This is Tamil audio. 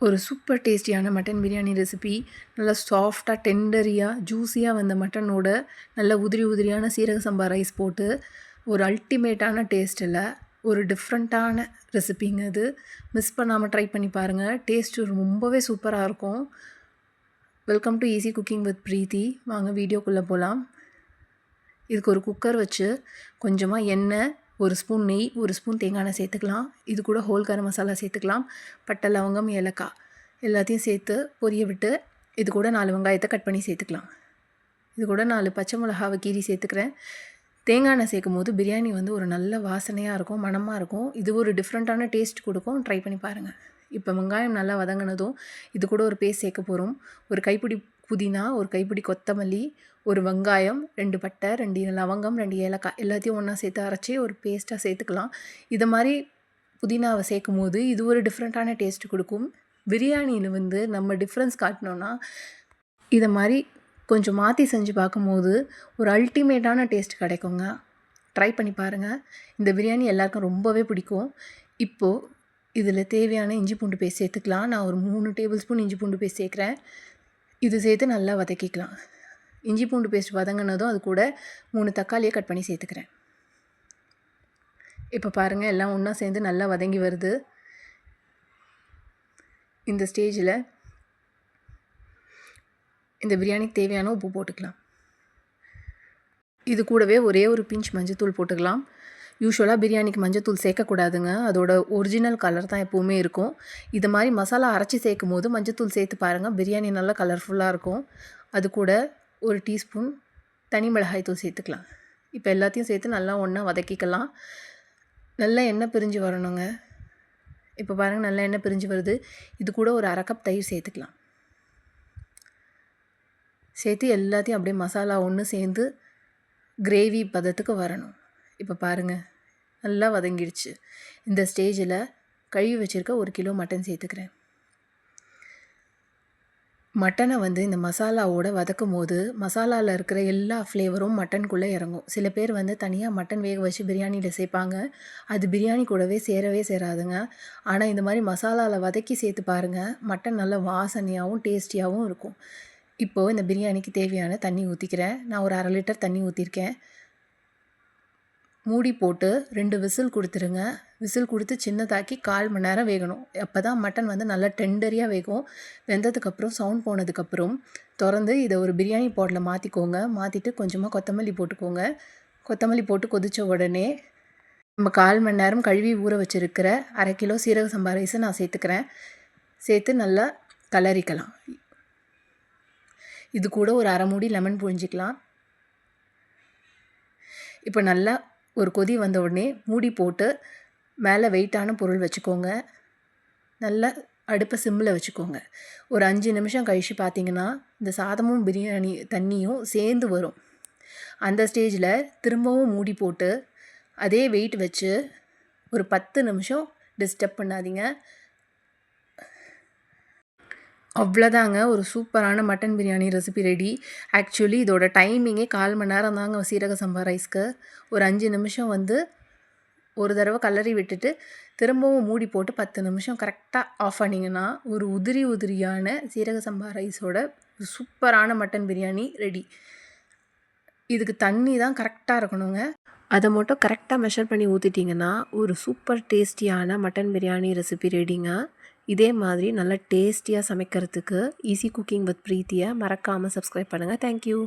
ஒரு சூப்பர் டேஸ்டியான மட்டன் பிரியாணி ரெசிபி. நல்லா சாஃப்டாக டெண்டரியாக ஜூஸியாக வந்த மட்டனோட நல்ல உதிரி உதிரியான சீரக சம்பா ரைஸ் போட்டு ஒரு அல்டிமேட்டான டேஸ்ட்டில் ஒரு டிஃப்ரெண்ட்டான ரெசிபிங்க இது. மிஸ் பண்ணாமல் ட்ரை பண்ணி பாருங்கள். டேஸ்ட்டு ரொம்பவே சூப்பராக இருக்கும். Welcome to easy cooking with Preethi. வாங்க வீடியோக்குள்ளே போகலாம். இதுக்கு ஒரு குக்கர் வச்சு கொஞ்சமாக எண்ணெய், ஒரு ஸ்பூன் நெய், ஒரு ஸ்பூன் தேங்காய் எண்ணெய் சேர்த்துக்கலாம். இது கூட ஹோல் கரம் மசாலா சேர்த்துக்கலாம். பட்டை, லவங்கம், ஏலக்காய் எல்லாத்தையும் சேர்த்து பொரிய விட்டு இது கூட 4 வெங்காயத்தை கட் பண்ணி சேர்த்துக்கலாம். இது கூட 4 பச்சை மிளகாவை கீரி சேர்த்துக்கிறேன். தேங்காய் எண்ணெய் சேர்க்கும் போது பிரியாணி ஒரு நல்ல வாசனையாக இருக்கும், மணமாக இருக்கும். இது ஒரு டிஃப்ரெண்ட்டான டேஸ்ட் கொடுக்கும். ட்ரை பண்ணி பாருங்கள். இப்போ வெங்காயம் நல்லா வதங்கினதும் இது கூட ஒரு பேஸ்ட் சேர்க்க போகிறோம். ஒரு கைப்பிடி புதினா, ஒரு கைப்பிடி கொத்தமல்லி, ஒரு வெங்காயம், 2 பட்டை, 2 லவங்கம், 2 ஏலக்காய் எல்லாத்தையும் ஒன்றா சேர்த்து அரைச்சி ஒரு பேஸ்ட்டாக சேர்த்துக்கலாம். இதை மாதிரி புதினாவை சேர்க்கும் போது இது ஒரு டிஃப்ரெண்ட்டான டேஸ்ட் கொடுக்கும். பிரியாணியில் நம்ம டிஃப்ரென்ஸ் காட்டினோன்னா இதை மாதிரி கொஞ்சம் மாற்றி செஞ்சு பார்க்கும்போது ஒரு அல்டிமேட்டான டேஸ்ட் கிடைக்குங்க. ட்ரை பண்ணி பாருங்கள். இந்த பிரியாணி எல்லாருக்கும் ரொம்பவே பிடிக்கும். இப்போது இதில் தேவையான இஞ்சி பூண்டு பேஸ்ட் சேர்த்துக்கலாம். நான் ஒரு 3 டேபிள் ஸ்பூன் இஞ்சி பூண்டு பேஸ்ட் சேர்க்குறேன். இது சேர்த்து நல்லா வதக்கிக்கலாம். இஞ்சி பூண்டு பேஸ்ட் வதங்கினதும் அது கூட 3 தக்காளியை கட் பண்ணி சேர்த்துக்கிறேன். இப்போ பாருங்கள், எல்லாம் ஒன்றா சேர்ந்து நல்லா வதங்கி வருது. இந்த ஸ்டேஜில் இந்த பிரியாணிக்கு தேவையான உப்பு போட்டுக்கலாம். இது கூடவே ஒரே ஒரு பிஞ்ச் மஞ்சத்தூள் போட்டுக்கலாம். யூஸ்வலாக பிரியாணிக்கு மஞ்சத்தூள் சேர்க்கக்கூடாதுங்க. அதோட ஒரிஜினல் கலர் தான் எப்போவுமே இருக்கும். இது மாதிரி மசாலா அரைச்சி சேர்க்கும் போது மஞ்சத்தூள் சேர்த்து பாருங்கள், பிரியாணி நல்லா கலர்ஃபுல்லாக இருக்கும். அது கூட ஒரு டீஸ்பூன் தனி மிளகாய் தூள் சேர்த்துக்கலாம். இப்போ எல்லாத்தையும் சேர்த்து நல்லா ஒன்றா வதக்கிக்கலாம். நல்லா எண்ணெய் பிரிஞ்சு வரணுங்க. இப்போ பாருங்கள், நல்லா எண்ணெய் பிரிஞ்சு வருது. இது கூட ஒரு 1/2 கப் தயிர் சேர்த்துக்கலாம். சேர்த்து எல்லாத்தையும் அப்படியே மசாலா ஒன்று சேர்ந்து கிரேவி பதத்துக்கு வரணும். இப்போ பாருங்கள், நல்லா வதங்கிடுச்சு. இந்த ஸ்டேஜில் கழுவி வச்சுருக்க 1 கிலோ மட்டன் சேர்த்துக்கிறேன். மட்டனை இந்த மசாலாவோடு வதக்கும் போது மசாலாவில் இருக்கிற எல்லா ஃப்ளேவரும் மட்டனுக்குள்ளே இறங்கும். சில பேர் தனியாக மட்டன் வேக வச்சு பிரியாணியில் சேர்ப்பாங்க. அது பிரியாணி கூடவே சேரவே சேராதுங்க. ஆனால் இந்த மாதிரி மசாலாவில் வதக்கி சேர்த்து பாருங்கள், மட்டன் நல்ல வாசனையாகவும் டேஸ்டியாகவும் இருக்கும். இப்போது இந்த பிரியாணிக்கு தேவையான தண்ணி ஊற்றிக்கிறேன். நான் ஒரு 1/2 லிட்டர் தண்ணி ஊற்றிருக்கேன். மூடி போட்டு 2 விசில் கொடுத்துருங்க. விசில் கொடுத்து சின்னதாக்கி 1/4 மணி நேரம் வேகணும். அப்போ தான் மட்டன் நல்லா டெண்டரியாக வேகும். வெந்ததுக்கப்புறம் சவுண்ட் போனதுக்கப்புறம் திறந்து இதை ஒரு பிரியாணி பாட்டில் மாற்றிக்கோங்க. மாற்றிட்டு கொஞ்சமாக கொத்தமல்லி போட்டுக்கோங்க. கொத்தமல்லி போட்டு கொதித்த உடனே நம்ம 1/4 மணி நேரம் கழுவி ஊற வச்சுருக்கிற 1/2 கிலோ சீரக சம்பா ரைஸை நான் சேர்த்துக்கிறேன். சேர்த்து நல்லா கலரிக்கலாம். இது கூட ஒரு 1/2 மூடி லெமன் புழிஞ்சிக்கலாம். இப்போ நல்லா ஒரு கொதி வந்த உடனே மூடி போட்டு மேலே வெயிட்டான பொருள் வச்சுக்கோங்க. நல்லா அடுப்பை சிம்மில் வச்சுக்கோங்க. ஒரு 5 நிமிஷம் கழித்து பார்த்திங்கன்னா இந்த சாதமும் பிரியாணி தண்ணியும் சேர்ந்து வரும். அந்த ஸ்டேஜில் திரும்பவும் மூடி போட்டு அதே வெயிட் வச்சு ஒரு 10 நிமிஷம் டிஸ்டர்ப் பண்ணாதீங்க. அவ்வளோதாங்க, ஒரு சூப்பரான mutton biryani recipe ready. Actually இதோட டைமிங்கே 1/4 மணி நேரம் தாங்க சீரக சம்பா ரைஸ்க்கு. ஒரு 5 நிமிஷம் ஒரு தடவை கலரி விட்டுட்டு திரும்பவும் மூடி போட்டு 10 நிமிஷம் கரெக்டாக ஆஃப் பண்ணிங்கன்னா ஒரு உதிரியான சீரக சம்பா ரைஸோட சூப்பரான மட்டன் பிரியாணி ரெடி. இதுக்கு தண்ணி தான் கரெக்டாக இருக்கணுங்க. அதை மட்டும் கரெக்டாக மெஷர் பண்ணி ஊற்றிட்டிங்கன்னா ஒரு சூப்பர் டேஸ்டியான மட்டன் பிரியாணி ரெசிபி ரெடிங்க. இதே மாதிரி நல்லா டேஸ்டியாக சமைக்கிறதுக்கு ஈஸி குக்கிங் வித் ப்ரீத்தியை மறக்காமல் சப்ஸ்கிரைப் பண்ணுங்கள். தேங்க்யூ.